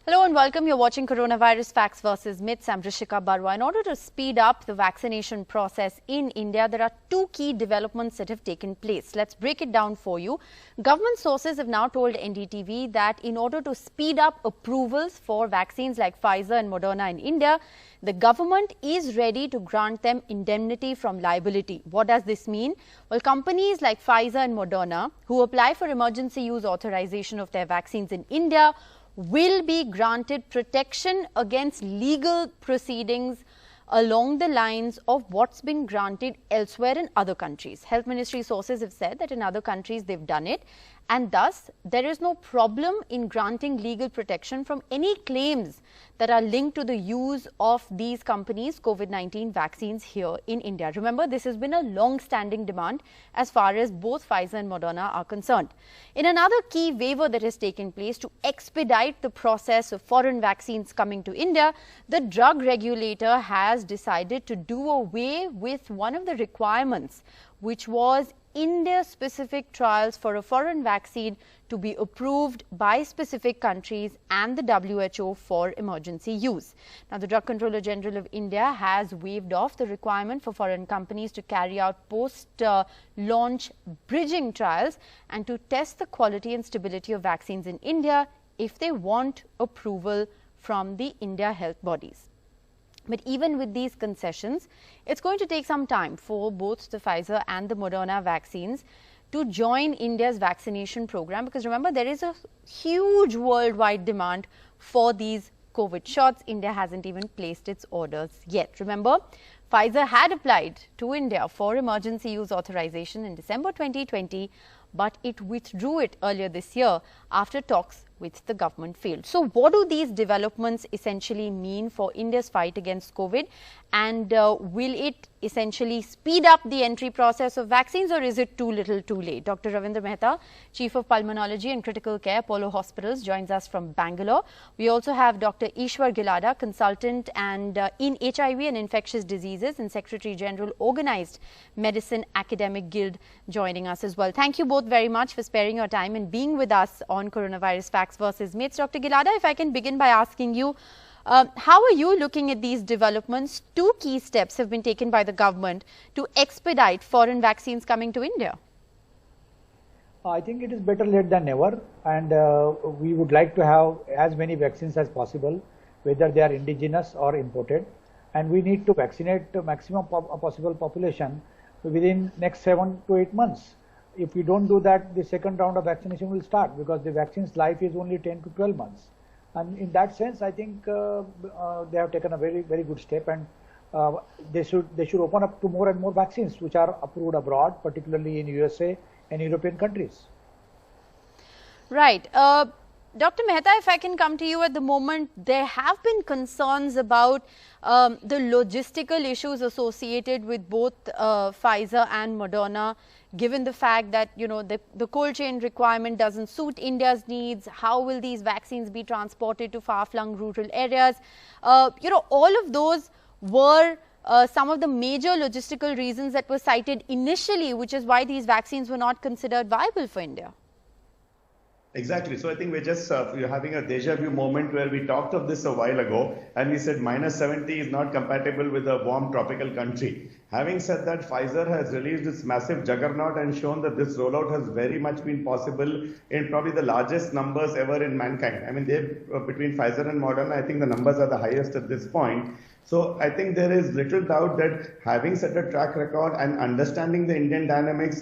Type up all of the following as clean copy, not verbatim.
Hello and welcome. You're watching Coronavirus Facts versus Myths. I'm Rishika Barwa. In order to speed up the vaccination process in India, there are two key developments that have taken place. Let's break it down for you. Government sources have now told NDTV that in order to speed up approvals for vaccines like Pfizer and Moderna in India, the government is ready to grant them indemnity from liability. What does this mean? Well, companies like Pfizer and Moderna who apply for emergency use authorization of their vaccines in India will be granted protection against legal proceedings along the lines of what's been granted elsewhere in other countries. Health Ministry sources have said that in other countries they've done it, and thus there is no problem in granting legal protection from any claims that are linked to the use of these companies' COVID-19 vaccines here in India. Remember, this has been a long-standing demand as far as both Pfizer and Moderna are concerned. In another key waiver that has taken place to expedite the process of foreign vaccines coming to India, the drug regulator has decided to do away with one of the requirements, which was India-specific trials for a foreign vaccine to be approved by specific countries and the WHO for emergency use. Now, the Drug Controller General of India has waived off the requirement for foreign companies to carry out post-launch bridging trials and to test the quality and stability of vaccines in India if they want approval from the India health bodies. But even with these concessions, it's going to take some time for both the Pfizer and the Moderna vaccines to join India's vaccination program, because remember, there is a huge worldwide demand for these COVID shots. India hasn't even placed its orders yet. Remember, Pfizer had applied to India for emergency use authorization in December 2020, but it withdrew it earlier this year after talks with the government failed. So what do these developments essentially mean for India's fight against COVID? And will it essentially speed up the entry process of vaccines, or is it too little too late? Dr. Ravindra Mehta, Chief of Pulmonology and Critical Care, Apollo Hospitals, joins us from Bangalore. We also have Dr. Ishwar Gilada, Consultant and in HIV and Infectious Diseases and Secretary General, Organized Medicine Academic Guild, joining us as well. Thank you both very much for sparing your time and being with us on Coronavirus Facts versus Myths. Dr. Gilada, if I can begin by asking you, how are you looking at these developments? Two key steps have been taken by the government to expedite foreign vaccines coming to India. I think it is better late than never, and we would like to have as many vaccines as possible, whether they are indigenous or imported, and we need to vaccinate the maximum possible population within next 7 to 8 months. If we don't do that, the second round of vaccination will start, because the vaccine's life is only 10 to 12 months. And in that sense, I think they have taken a very good step, and they should open up to more and more vaccines which are approved abroad, particularly in USA and European countries. Right. Dr. Mehta, if I can come to you at the moment, there have been concerns about the logistical issues associated with both Pfizer and Moderna, given the fact that, you know, the cold chain requirement doesn't suit India's needs. How will these vaccines be transported to far-flung rural areas? You know, all of those were some of the major logistical reasons that were cited initially, which is why these vaccines were not considered viable for India. Exactly. So I think we're just we're having a deja vu moment where we talked of this a while ago and we said -70 is not compatible with a warm tropical country. Having said that, Pfizer has released its massive juggernaut and shown that this rollout has very much been possible in probably the largest numbers ever in mankind. I mean, between Pfizer and Moderna, I think the numbers are the highest at this point. So I think there is little doubt that having set a track record and understanding the Indian dynamics,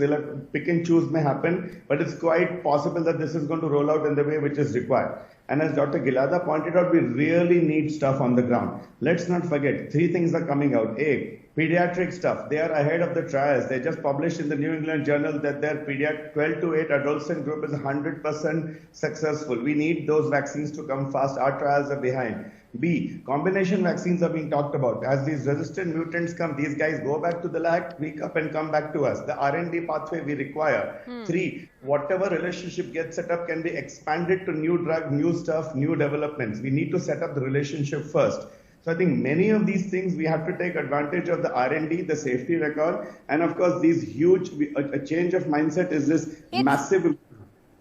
pick and choose may happen, but it's quite possible that this is going to roll out in the way which is required. And as Dr. Gilada pointed out, we really need stuff on the ground. Let's not forget, 3 things are coming out. A, pediatric stuff. They are ahead of the trials. They just published in the New England Journal that their 12 to 8 adolescent group is 100% successful. We need those vaccines to come fast. Our trials are behind. B, combination vaccines are being talked about. As these resistant mutants come, these guys go back to the lab, tweak up and come back to us. The R&D pathway we require. 3, whatever relationship gets set up can be expanded to new drug, new stuff, new developments. We need to set up the relationship first. So I think many of these things we have to take advantage of the R&D, the safety record, and of course these huge, a change of mindset is this massive.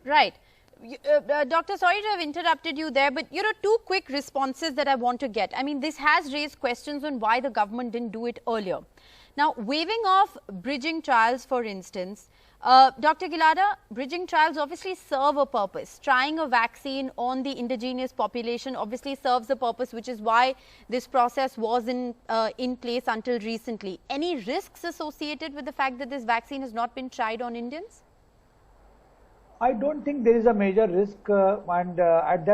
Right. Doctor, sorry to have interrupted you there, but two quick responses that I want to get. I mean, this has raised questions on why the government didn't do it earlier. Now, waiving off bridging trials, for instance, Dr. Gilada, bridging trials obviously serve a purpose. Trying a vaccine on the indigenous population obviously serves a purpose, which is why this process was in place until recently. Any risks associated with the fact that this vaccine has not been tried on Indians? I don't think there is a major risk, and at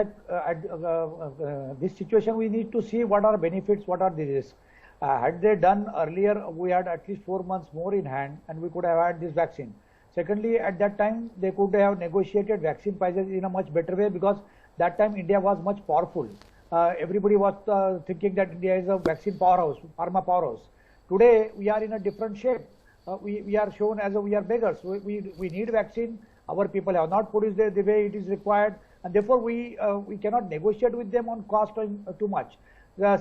this situation, we need to see what are benefits, what are the risks. Had they done earlier, we had at least 4 months more in hand, and we could have had this vaccine. Secondly, at that time, they could have negotiated vaccine prices in a much better way, because that time India was much powerful. Everybody was thinking that India is a vaccine powerhouse, pharma powerhouse. Today, we are in a different shape. We are shown as we are beggars. We need vaccine. Our people have not produced the way it is required, and therefore we cannot negotiate with them on cost too much.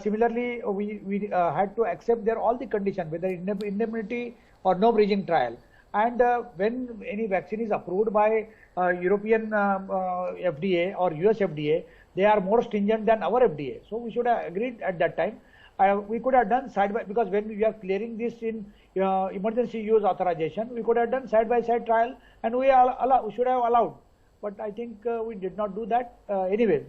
Similarly, we had to accept all the conditions, whether indemnity or no bridging trial. And when any vaccine is approved by European FDA or US FDA, they are more stringent than our FDA. So we should have agreed at that time. We could have done side by, because when we are clearing this in emergency use authorization, we could have done side-by-side trial, and we should have allowed. But I think we did not do that. Anyways,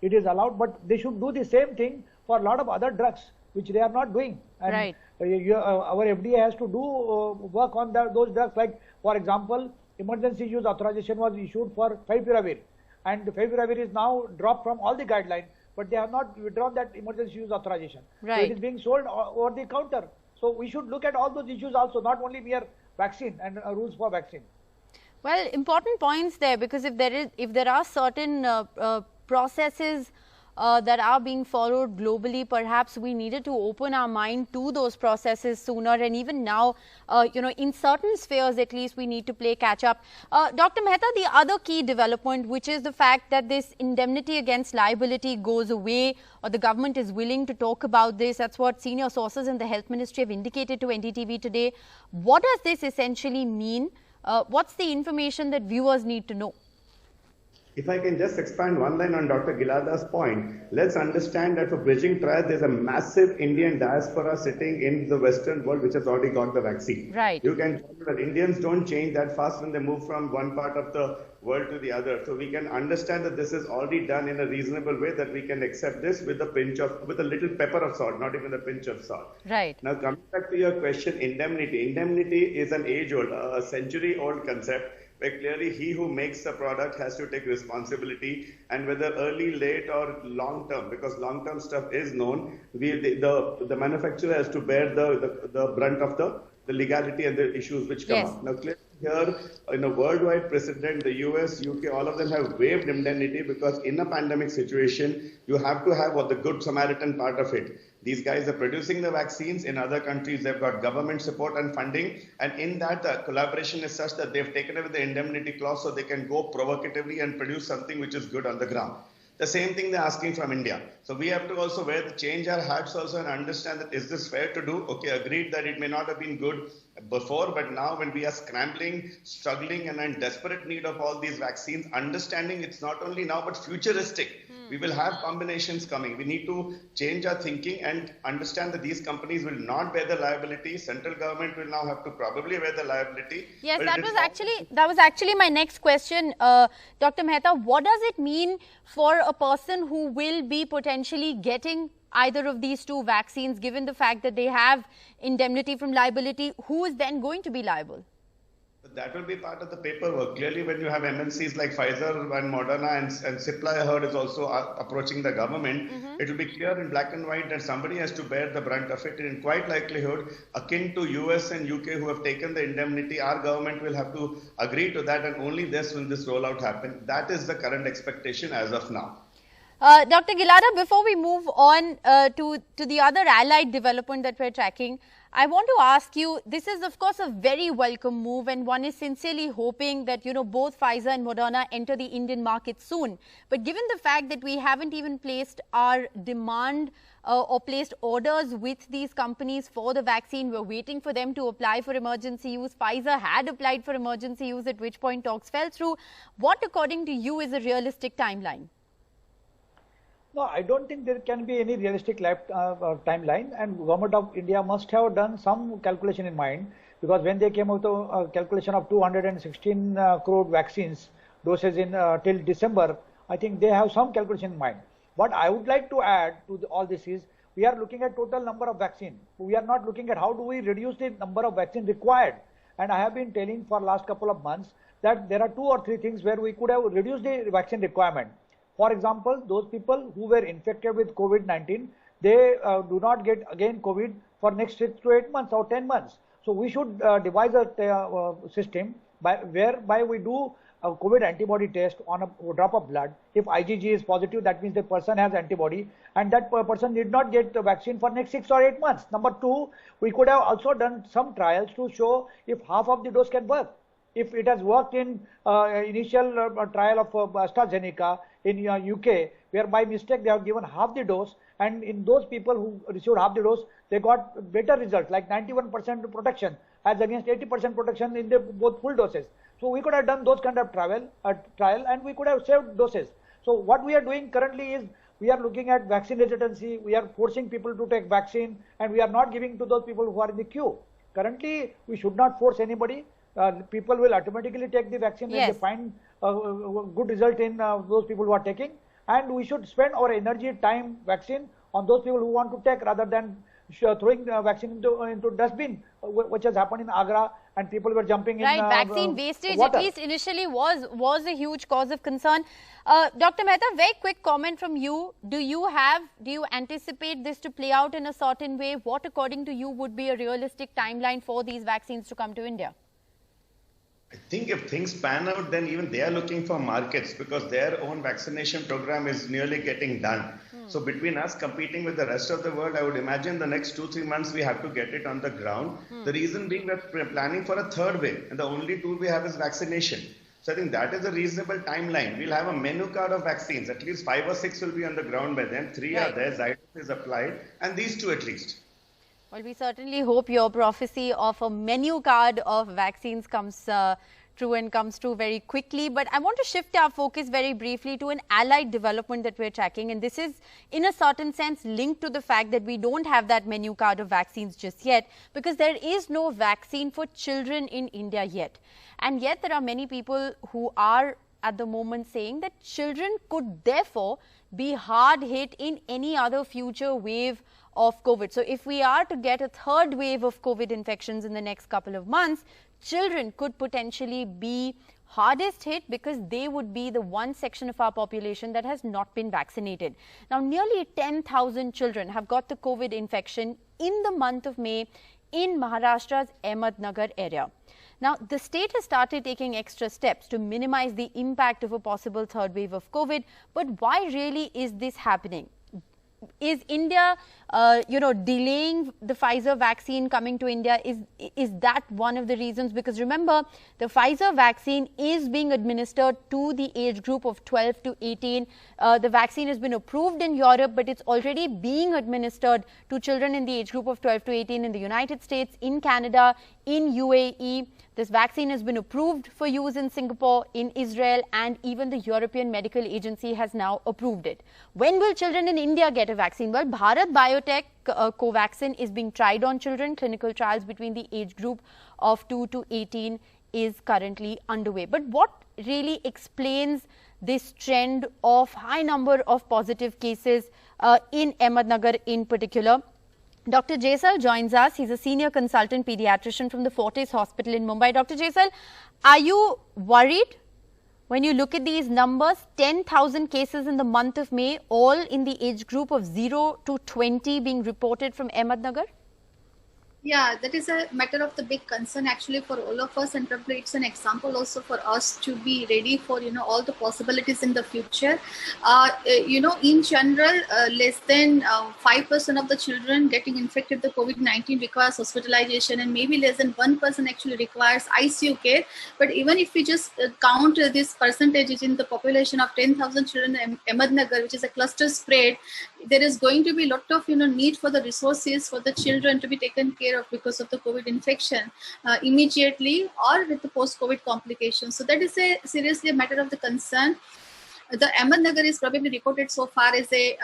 it is allowed, but they should do the same thing for a lot of other drugs, which they are not doing. And right. Our FDA has to do work on those drugs. Like, for example, emergency use authorization was issued for Favipiravir, and Favipiravir is now dropped from all the guidelines, but they have not withdrawn that emergency use authorization. Right. So it is being sold over the counter. So we should look at all those issues also, not only mere vaccine and rules for vaccine. Well, important points there, because if there are certain processes that are being followed globally, perhaps we needed to open our mind to those processes sooner, and even now, in certain spheres at least, we need to play catch up. Dr. Mehta, the other key development, which is the fact that this indemnity against liability goes away, or the government is willing to talk about this. That's what senior sources in the Health Ministry have indicated to NDTV today. What does this essentially mean? What's the information that viewers need to know? If I can just expand one line on Dr. Gilada's point, let's understand that for bridging trials, there's a massive Indian diaspora sitting in the Western world which has already got the vaccine. Right. You can tell that Indians don't change that fast when they move from one part of the world to the other. So we can understand that this is already done in a reasonable way, that we can accept this with a little pepper of salt, not even a pinch of salt. Right. Now coming back to your question, indemnity. Indemnity is an age-old, a century-old concept, where clearly he who makes the product has to take responsibility, and whether early, late or long term, because long term stuff is known, the manufacturer has to bear the brunt of the legality and the issues which come up. Now clearly here in a worldwide precedent, the US, UK, all of them have waived indemnity, because in a pandemic situation, you have to have the good Samaritan part of it. These guys are producing the vaccines. In other countries, they've got government support and funding. And in that, the collaboration is such that they've taken away the indemnity clause so they can go provocatively and produce something which is good on the ground. The same thing they're asking from India. So we have to also change our hats also and understand that, is this fair to do? Okay, agreed that it may not have been good before, but now when we are scrambling, struggling, and in desperate need of all these vaccines, understanding it's not only now but futuristic. We will have combinations coming. We need to change our thinking and understand that these companies will not bear the liability. Central government will now have to probably bear the liability. Yes, that was actually my next question, Dr. Mehta. What does it mean for a person who will be potentially getting either of these two vaccines, given the fact that they have indemnity from liability? Who is then going to be liable? That will be part of the paperwork. Clearly, when you have MNCs like Pfizer and Moderna and Cipla, I heard, is also approaching the government, it will be clear in black and white that somebody has to bear the brunt of it. In quite likelihood, akin to US and UK who have taken the indemnity, our government will have to agree to that, and only this will this rollout happen. That is the current expectation as of now. Dr. Gilada, before we move on to the other allied development that we're tracking, I want to ask you, this is of course a very welcome move, and one is sincerely hoping that, both Pfizer and Moderna enter the Indian market soon. But given the fact that we haven't even placed our demand or placed orders with these companies for the vaccine, we're waiting for them to apply for emergency use. Pfizer had applied for emergency use, at which point talks fell through. What, according to you, is a realistic timeline? No, I don't think there can be any realistic timeline, and Government of India must have done some calculation in mind, because when they came out with a calculation of 216 crore vaccines doses in till December, I think they have some calculation in mind. What I would like to add to all this is, we are looking at total number of vaccine. We are not looking at how do we reduce the number of vaccine required. And I have been telling for last couple of months that there are 2 or 3 things where we could have reduced the vaccine requirement. For example, those people who were infected with COVID-19, they do not get again COVID for next 6 to 8 months or 10 months. So we should devise a system whereby we do a COVID antibody test on a drop of blood. If IgG is positive, that means the person has antibody, and that person did not get the vaccine for next 6 or 8 months. Number 2, we could have also done some trials to show if half of the dose can work. If it has worked in initial trial of AstraZeneca in UK, where by mistake they have given half the dose, and in those people who received half the dose, they got better results, like 91% protection as against 80% protection in the both full doses. So we could have done those kind of trial, and we could have saved doses. So what we are doing currently is, we are looking at vaccine hesitancy. We are forcing people to take vaccine, and we are not giving to those people who are in the queue. Currently, we should not force anybody. People will automatically take the vaccine when they find good result in those people who are taking, and we should spend our energy, time, vaccine on those people who want to take, rather than throwing the vaccine into dustbin, which has happened in Agra, and people were jumping in vaccine wastage water. At least initially was a huge cause of concern. Dr. Mehta, very quick comment from you. Do you anticipate this to play out in a certain way? What, according to you, would be a realistic timeline for these vaccines to come to India? I think if things pan out, then even they are looking for markets, because their own vaccination program is nearly getting done. So between us competing with the rest of the world, I would imagine the next 2-3 months we have to get it on the ground. The reason being that we're planning for a third wave, and the only tool we have is vaccination. So I think that is a reasonable timeline. We'll have a menu card of vaccines. At least 5 or 6 will be on the ground by then. 3 are there, Zydus is applied, and these 2 at least. Well, we certainly hope your prophecy of a menu card of vaccines comes true and comes true very quickly. But I want to shift our focus very briefly to an allied development that we're tracking. And this is, in a certain sense, linked to the fact that we don't have that menu card of vaccines just yet, because there is no vaccine for children in India yet. And yet there are many people who are at the moment saying that children could therefore be hard hit in any other future wave of COVID. So if we are to get a third wave of COVID infections in the next couple of months, children could potentially be hardest hit, because they would be the one section of our population that has not been vaccinated. Now, nearly 10,000 children have got the COVID infection in the month of May in Maharashtra's Ahmednagar area. Now, the state has started taking extra steps to minimize the impact of a possible third wave of COVID. But why really is this happening? Is India, delaying the Pfizer vaccine coming to India? Is that one of the reasons? Because remember, the Pfizer vaccine is being administered to the age group of 12 to 18. The vaccine has been approved in Europe, but it's already being administered to children in the age group of 12 to 18 in the United States, in Canada, in UAE. This vaccine has been approved for use in Singapore, in Israel, and even the European Medical Agency has now approved it. When will children in India get a vaccine? Well, Bharat Biotech Covaxin is being tried on children. Clinical trials between the age group of 2 to 18 is currently underway. But what really explains this trend of high number of positive cases in Ahmednagar in particular? Dr. Jaisal joins us. He's a senior consultant pediatrician from the Fortis Hospital in Mumbai. Dr. Jaisal, are you worried when you look at these numbers? 10,000 cases in the month of May, all in the age group of 0 to 20 being reported from Ahmednagar? Yeah, that is a matter of the big concern actually for all of us, and probably it's an example also for us to be ready for all the possibilities in the future. In general, less than 5% of the children getting infected with the COVID-19 requires hospitalization, and maybe less than 1% actually requires ICU care. But even if we just count this percentage in the population of 10,000 children in Ahmednagar, which is a cluster spread, there is going to be a lot of need for the resources for the children to be taken care of because of the COVID infection immediately or with the post-COVID complications. So that is a seriously a matter of the concern. The Ahmednagar is probably reported so far as a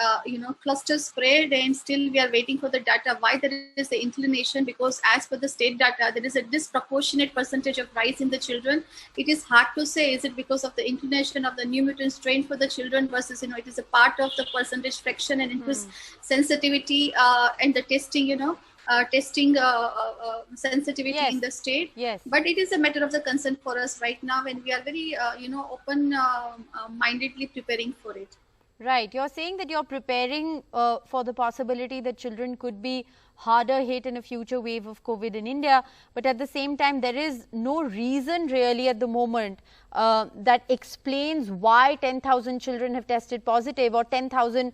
cluster spread, and still we are waiting for the data. Why there is the inclination? Because as per the state data, there is a disproportionate percentage of rise in the children. It is hard to say, is it because of the inclination of the new mutant strain for the children versus it is a part of the percentage fraction and increased sensitivity and the testing. Testing sensitivity Yes. in the state. Yes. But it is a matter of the concern for us right now, and we are very open mindedly preparing for it. Right. You're saying that you're preparing for the possibility that children could be harder hit in a future wave of COVID in India. But at the same time, there is no reason really at the moment that explains why 10,000 children have tested positive, or 10,000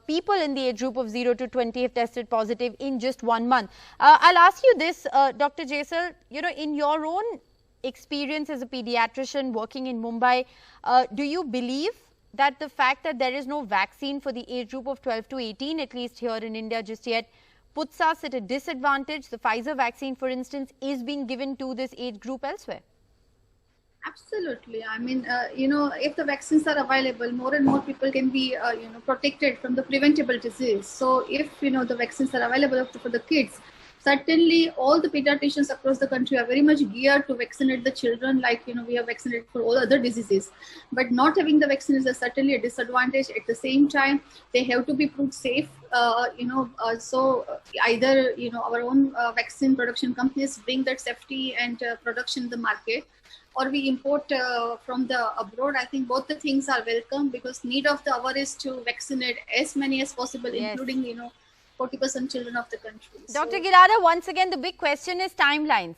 people in the age group of 0 to 20 have tested positive in just 1 month. I'll ask you this, Dr. Jaisal, in your own experience as a pediatrician working in Mumbai, do you believe that the fact that there is no vaccine for the age group of 12 to 18, at least here in India just yet, puts us at a disadvantage? The Pfizer vaccine, for instance, is being given to this age group elsewhere. Absolutely. I mean, if the vaccines are available, more and more people can be, protected from the preventable disease. So if, the vaccines are available for the kids, certainly all the pediatricians across the country are very much geared to vaccinate the children like, we have vaccinated for all other diseases. But not having the vaccine is certainly a disadvantage. At the same time, they have to be proved safe. So either, our own vaccine production companies bring that safety and production in the market, or we import from the abroad. I think both the things are welcome, because need of the hour is to vaccinate as many as possible, Yes. including 40% children of the country. Dr. Gilada, once again, the big question is timelines.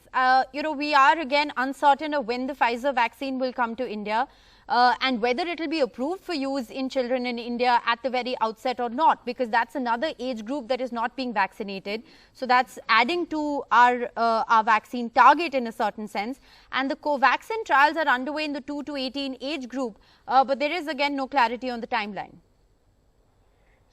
We are again uncertain of when the Pfizer vaccine will come to India. And whether it will be approved for use in children in India at the very outset or not, because that's another age group that is not being vaccinated. So that's adding to our vaccine target in a certain sense. And the Covaxin trials are underway in the 2 to 18 age group, but there is again no clarity on the timeline.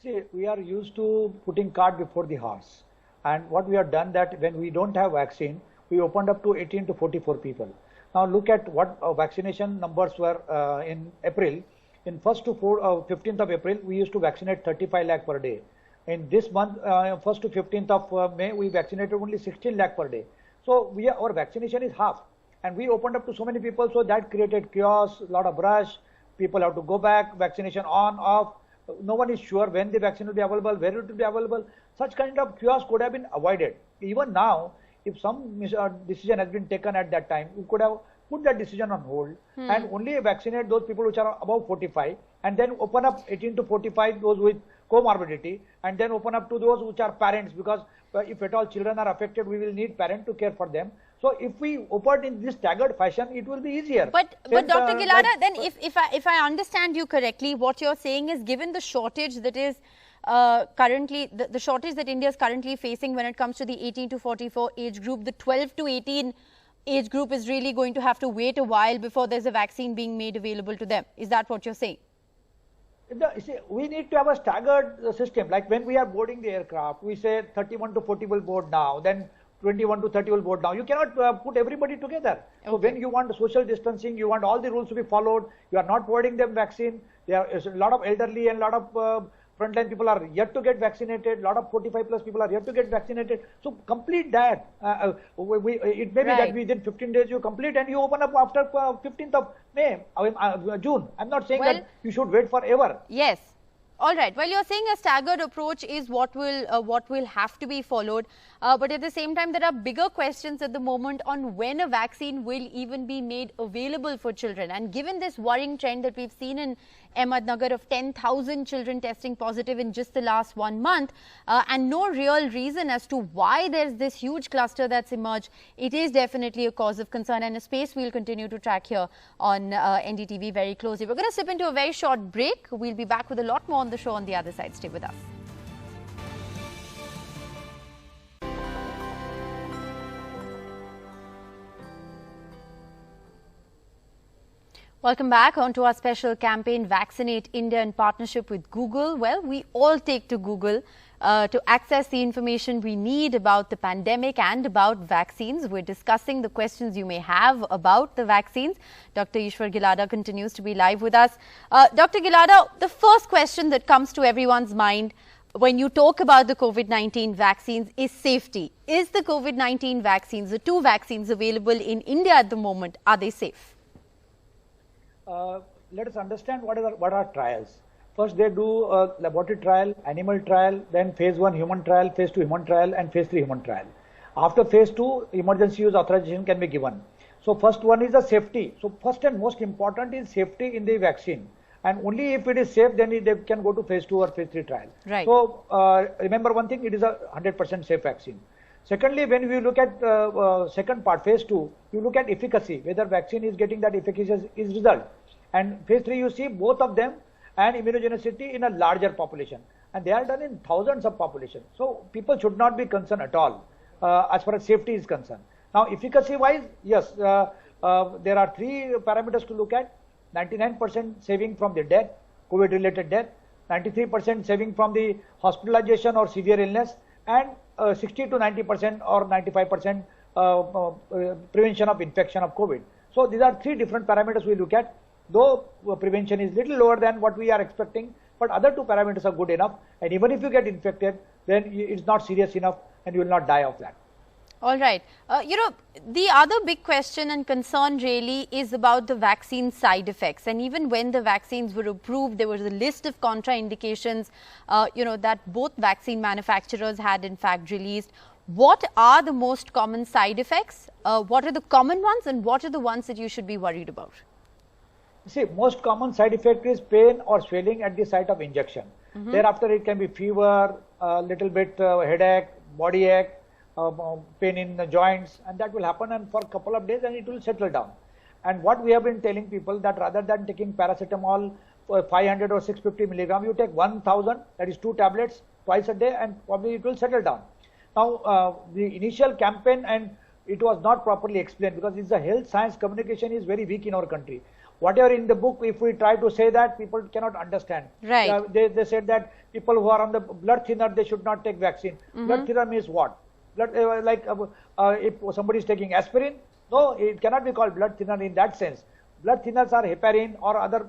See, we are used to putting cart before the horse, and what we have done that when we don't have vaccine, we opened up to 18 to 44 people. Now look at what vaccination numbers were in April. In 1st to 15th of April, we used to vaccinate 35 lakh per day. In this month, 1st to 15th of May, we vaccinated only 16 lakh per day. So our vaccination is half, and we opened up to so many people, so that created chaos, a lot of rush. People have to go back, vaccination on, off. No one is sure when the vaccine will be available, where it will be available. Such kind of chaos could have been avoided. Even now, if some decision has been taken at that time, we could have put that decision on hold and only vaccinate those people which are above 45, and then open up 18 to 45, those with comorbidity, and then open up to those which are parents, because if at all children are affected, we will need parents to care for them. So if we open in this staggered fashion, it will be easier. But Dr. Gilada, then if I understand you correctly, what you're saying is, given the shortage that is currently, the shortage that India is currently facing when it comes to the 18 to 44 age group, the 12 to 18 age group is really going to have to wait a while before there's a vaccine being made available to them. Is that what you're saying? See, we need to have a staggered system. Like when we are boarding the aircraft, we say 31 to 40 will board now, then 21 to 30 will board now. You cannot put everybody together. Okay. So when you want social distancing, you want all the rules to be followed. You are not boarding them vaccine. There is a lot of elderly and a lot of frontline people are yet to get vaccinated. A lot of 45 plus people are yet to get vaccinated. So complete that. It may be that within 15 days you complete and you open up after 15th of May, June. I'm not saying that you should wait forever. Yes. All right. Well, you're saying a staggered approach is what will have to be followed, but at the same time, there are bigger questions at the moment on when a vaccine will even be made available for children. And given this worrying trend that we've seen in Ahmednagar of 10,000 children testing positive in just the last 1 month, and no real reason as to why there's this huge cluster that's emerged, it is definitely a cause of concern and a space we'll continue to track here on NDTV very closely. We're going to slip into a very short break. We'll be back with a lot more on the show on the other side. Stay with us. Welcome back on to our special campaign, Vaccinate India, in partnership with Google. Well, we all take to Google to access the information we need about the pandemic and about vaccines. We're discussing the questions you may have about the vaccines. Dr. Ishwar Gilada continues to be live with us. Dr. Gilada, the first question that comes to everyone's mind when you talk about the COVID-19 vaccines is safety. Is the COVID-19 vaccines, the 2 vaccines available in India at the moment, are they safe? Let us understand what are trials. First, they do a laboratory trial, animal trial, then phase 1 human trial, phase 2 human trial, and phase 3 human trial. After phase 2, emergency use authorization can be given. So first one is the safety. So first and most important is safety in the vaccine. And only if it is safe, then they can go to phase 2 or phase 3 trial. Right. So remember one thing, it is a 100% safe vaccine. Secondly, when we look at second part, phase 2, you look at efficacy, whether vaccine is getting that efficacious is result. And phase 3, you see both of them and immunogenicity in a larger population. And they are done in thousands of population. So people should not be concerned at all as far as safety is concerned. Now, efficacy wise, yes, there are 3 parameters to look at. 99% saving from the death, COVID related death, 93% saving from the hospitalization or severe illness, and 60 to 90% or 95% prevention of infection of COVID. So these are 3 different parameters we look at. Though prevention is little lower than what we are expecting, but other 2 parameters are good enough. And even if you get infected, then it's not serious enough and you will not die of that. All right. The other big question and concern really is about the vaccine side effects. And even when the vaccines were approved, there was a list of contraindications, that both vaccine manufacturers had in fact released. What are the most common side effects? What are the common ones and what are the ones that you should be worried about? See, most common side effect is pain or swelling at the site of injection. Thereafter, it can be fever, a little bit headache, body ache, pain in the joints, and that will happen and for a couple of days and it will settle down. And what we have been telling people that rather than taking paracetamol for 500 or 650 milligram, you take 1000, that is 2 tablets twice a day, and probably it will settle down. Now, the initial campaign, and it was not properly explained because it's a health science communication is very weak in our country. Whatever in the book, if we try to say that, people cannot understand. Right. They said that people who are on the blood thinner, they should not take vaccine. Blood thinner means what? Blood, if somebody is taking aspirin, no, it cannot be called blood thinner in that sense. Blood thinners are heparin or other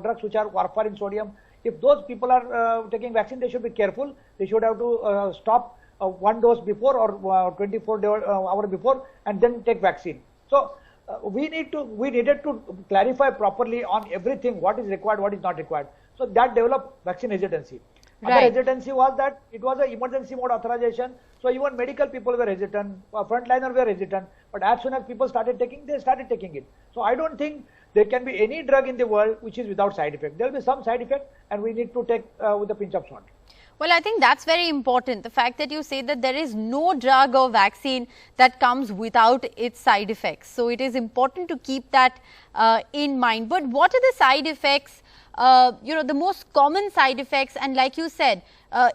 drugs which are warfarin sodium. If those people are taking vaccine, they should be careful. They should have to stop 1 dose before or 24 hours before and then take vaccine. So we needed to clarify properly on everything, what is required, what is not required. So that developed vaccine hesitancy. Right. Other hesitancy was that it was an emergency mode authorization. So even medical people were hesitant, frontliner were hesitant. But as soon as people started taking, they started taking it. So I don't think there can be any drug in the world which is without side effect. There will be some side effect and we need to take with a pinch of salt. Well, I think that's very important. The fact that you say that there is no drug or vaccine that comes without its side effects. So it is important to keep that in mind. But what are the side effects, the most common side effects? And like you said,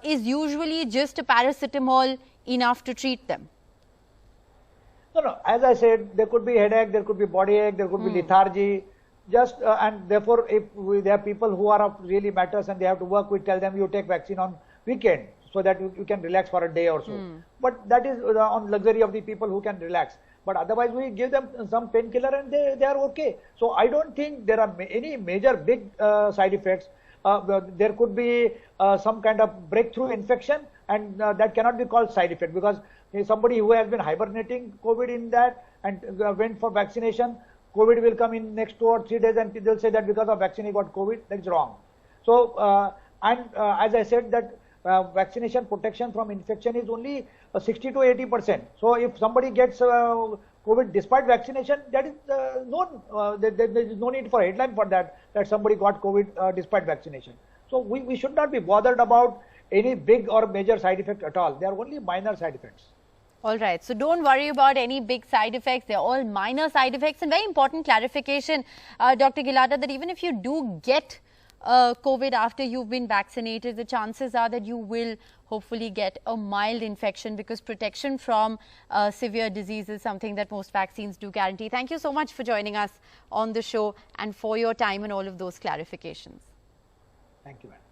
is usually just a paracetamol enough to treat them? No. As I said, there could be headache, there could be body ache, there could be lethargy. Just and therefore, if there are people who are of really matters and they have to work, we tell them you take vaccine on weekend so that you can relax for a day or so. But that is on luxury of the people who can relax. But otherwise, we give them some painkiller and they are okay. So I don't think there are any major big side effects. There could be some kind of breakthrough infection, and that cannot be called side effect because somebody who has been hibernating COVID in that and went for vaccination, COVID will come in next 2 or 3 days and they'll say that because of vaccine he got COVID. That's wrong. So And as I said that vaccination protection from infection is only 60 to 80%. So if somebody gets COVID despite vaccination, that is known. There is no need for a headline for that somebody got COVID despite vaccination. So we should not be bothered about any big or major side effect at all. They are only minor side effects. All right. So don't worry about any big side effects. They're all minor side effects. And very important clarification, Dr. Gilada, that even if you do get COVID after you've been vaccinated, the chances are that you will hopefully get a mild infection, because protection from severe disease is something that most vaccines do guarantee. Thank you so much for joining us on the show and for your time and all of those clarifications. Thank you, madam.